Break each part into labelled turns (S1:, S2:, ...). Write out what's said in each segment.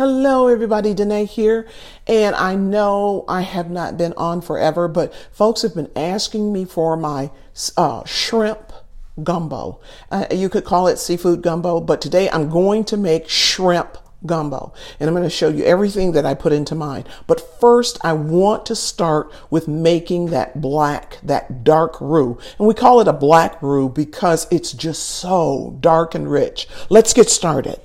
S1: Hello, everybody. Denay here. And I know I have not been on forever, but folks have been asking me for my shrimp gumbo. You could call it seafood gumbo, but today I'm going to make shrimp gumbo. And I'm going to show you everything that I put into mine. But first, I want to start with making that dark roux. And we call it a black roux because it's just so dark and rich. Let's get started.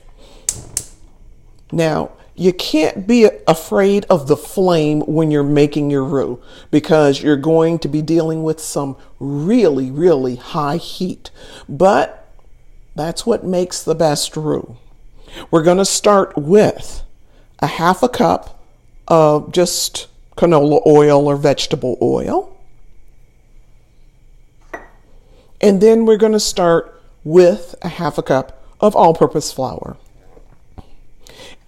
S1: Now, you can't be afraid of the flame when you're making your roux because you're going to be dealing with some really, really high heat. But that's what makes the best roux. We're going to start with a half a cup of just canola oil or vegetable oil. And then we're going to start with a half a cup of all-purpose flour.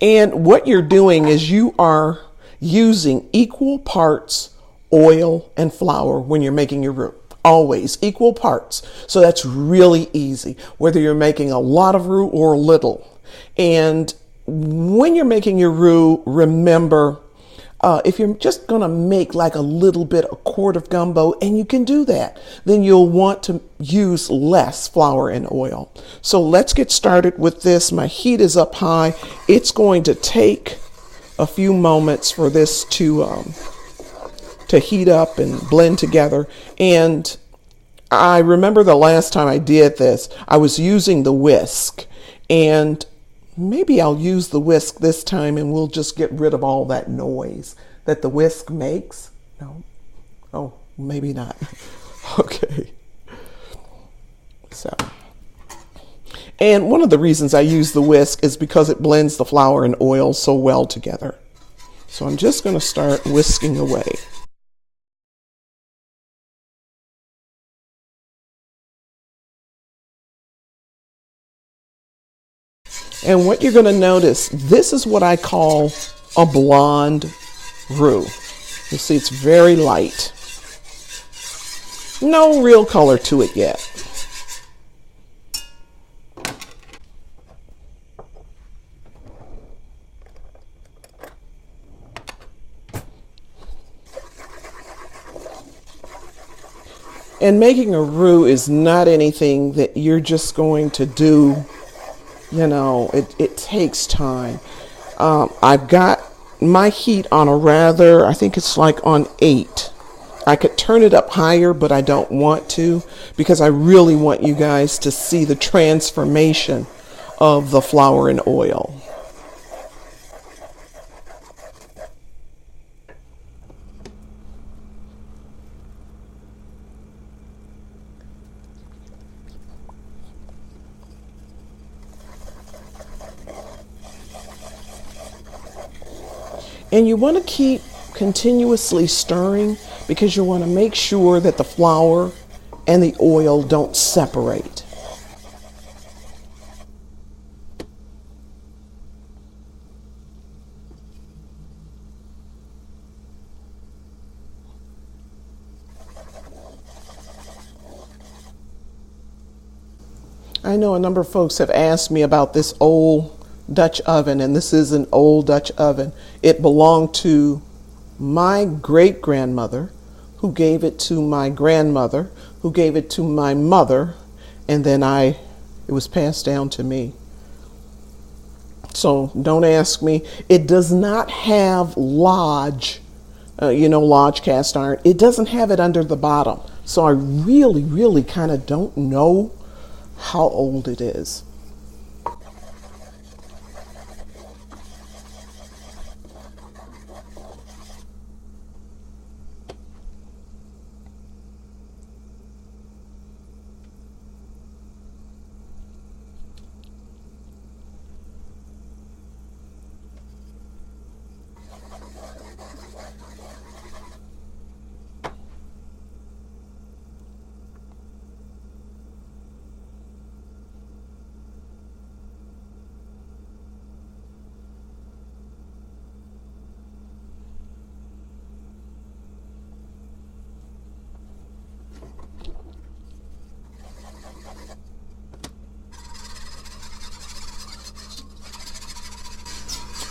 S1: And what you're doing is you are using equal parts oil and flour when you're making your roux. Always equal parts. So that's really easy, whether you're making a lot of roux or little. And when you're making your roux, remember, if you're just going to make like a little bit, a quart of gumbo, and you can do that, then you'll want to use less flour and oil. So let's get started with this. My heat is up high. It's going to take a few moments for this to heat up and blend together. And I remember the last time I did this, I was using the whisk, and maybe I'll use the whisk this time and we'll just get rid of all that noise that the whisk makes. No? Oh, maybe not. Okay. So, and one of the reasons I use the whisk is because it blends the flour and oil so well together. So I'm just going to start whisking away. And what you're going to notice, this is what I call a blonde roux. You see, it's very light. No real color to it yet. And making a roux is not anything that you're just going to do. You know, it takes time. I've got my heat on I think it's like on 8. I could turn it up higher, but I don't want to because I really want you guys to see the transformation of the flour and oil. And you want to keep continuously stirring because you want to make sure that the flour and the oil don't separate. I know a number of folks have asked me about this old Dutch oven, and this is an old Dutch oven. It belonged to my great-grandmother, who gave it to my grandmother, who gave it to my mother, and then it was passed down to me. So don't ask me. It does not have Lodge, Lodge cast iron. It doesn't have it under the bottom. So I really, really kind of don't know how old it is.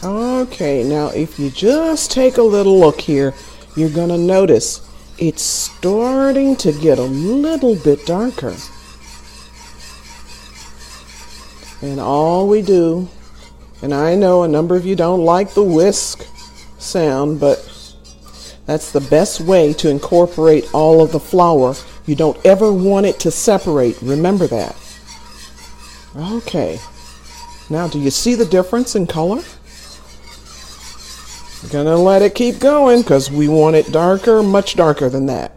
S1: Okay, now if you just take a little look here, you're going to notice it's starting to get a little bit darker. And all we do, and I know a number of you don't like the whisk sound, but that's the best way to incorporate all of the flour. You don't ever want it to separate. Remember that. Okay. Now, do you see the difference in color? We're going to let it keep going because we want it darker, much darker than that.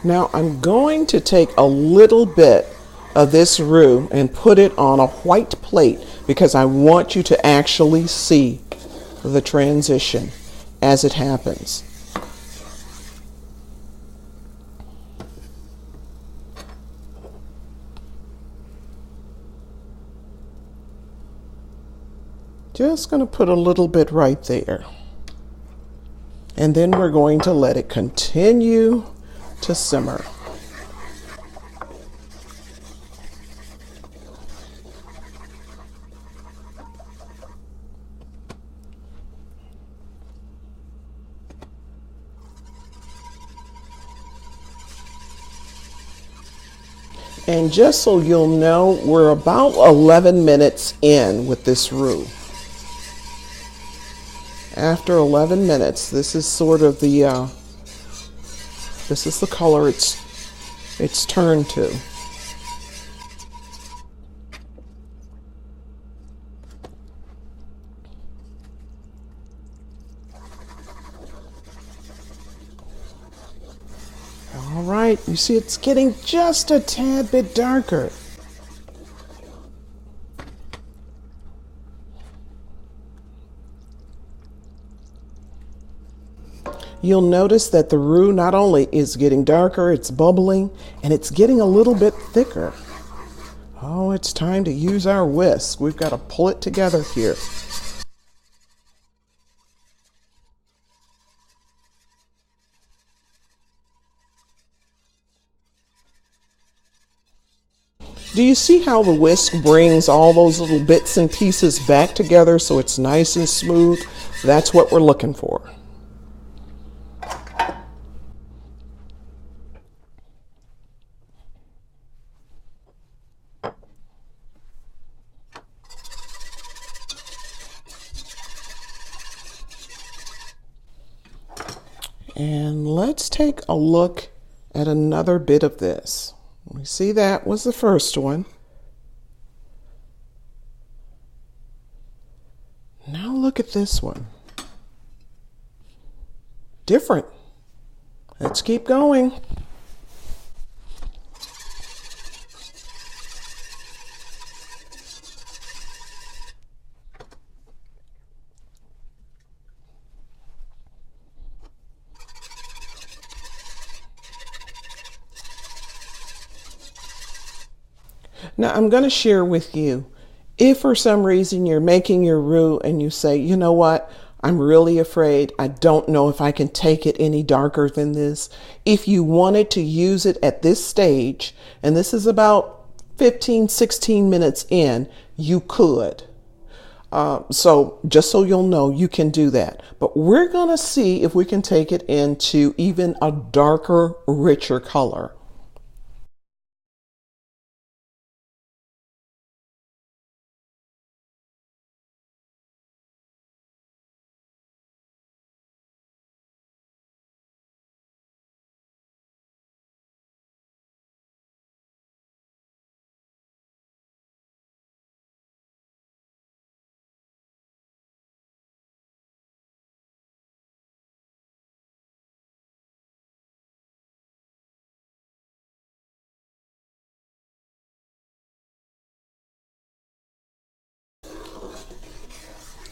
S1: Now I'm going to take a little bit of this roux and put it on a white plate because I want you to actually see the transition as it happens. Just going to put a little bit right there. And then we're going to let it continue to simmer. And just so you'll know, we're about 11 minutes in with this roux. After 11 minutes, this is sort of the this is the color it's turned to. All right, you see it's getting just a tad bit darker. You'll notice that the roux not only is getting darker, it's bubbling, and it's getting a little bit thicker. Oh, it's time to use our whisk. We've got to pull it together here. Do you see how the whisk brings all those little bits and pieces back together so it's nice and smooth? That's what we're looking for. And let's take a look at another bit of this. We see that was the first one. Now look at this one. Different. Let's keep going. Now I'm going to share with you, if for some reason you're making your roux and you say, you know what, I'm really afraid, I don't know if I can take it any darker than this. If you wanted to use it at this stage, and this is about 15, 16 minutes in, you could. So just so you'll know, you can do that. But we're going to see if we can take it into even a darker, richer color.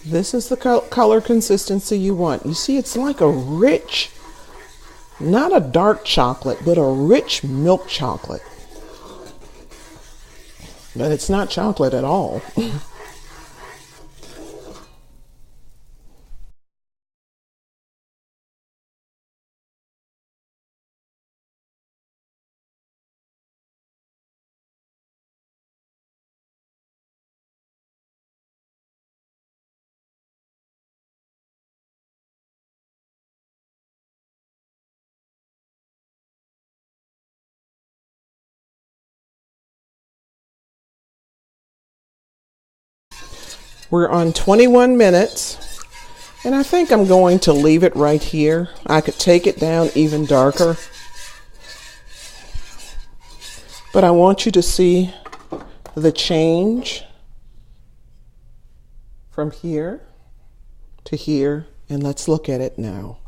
S1: This is the color consistency you want. You see, it's like a rich, not a dark chocolate, but a rich milk chocolate. But it's not chocolate at all. We're on 21 minutes, and I think I'm going to leave it right here. I could take it down even darker, but I want you to see the change from here to here, and let's look at it now.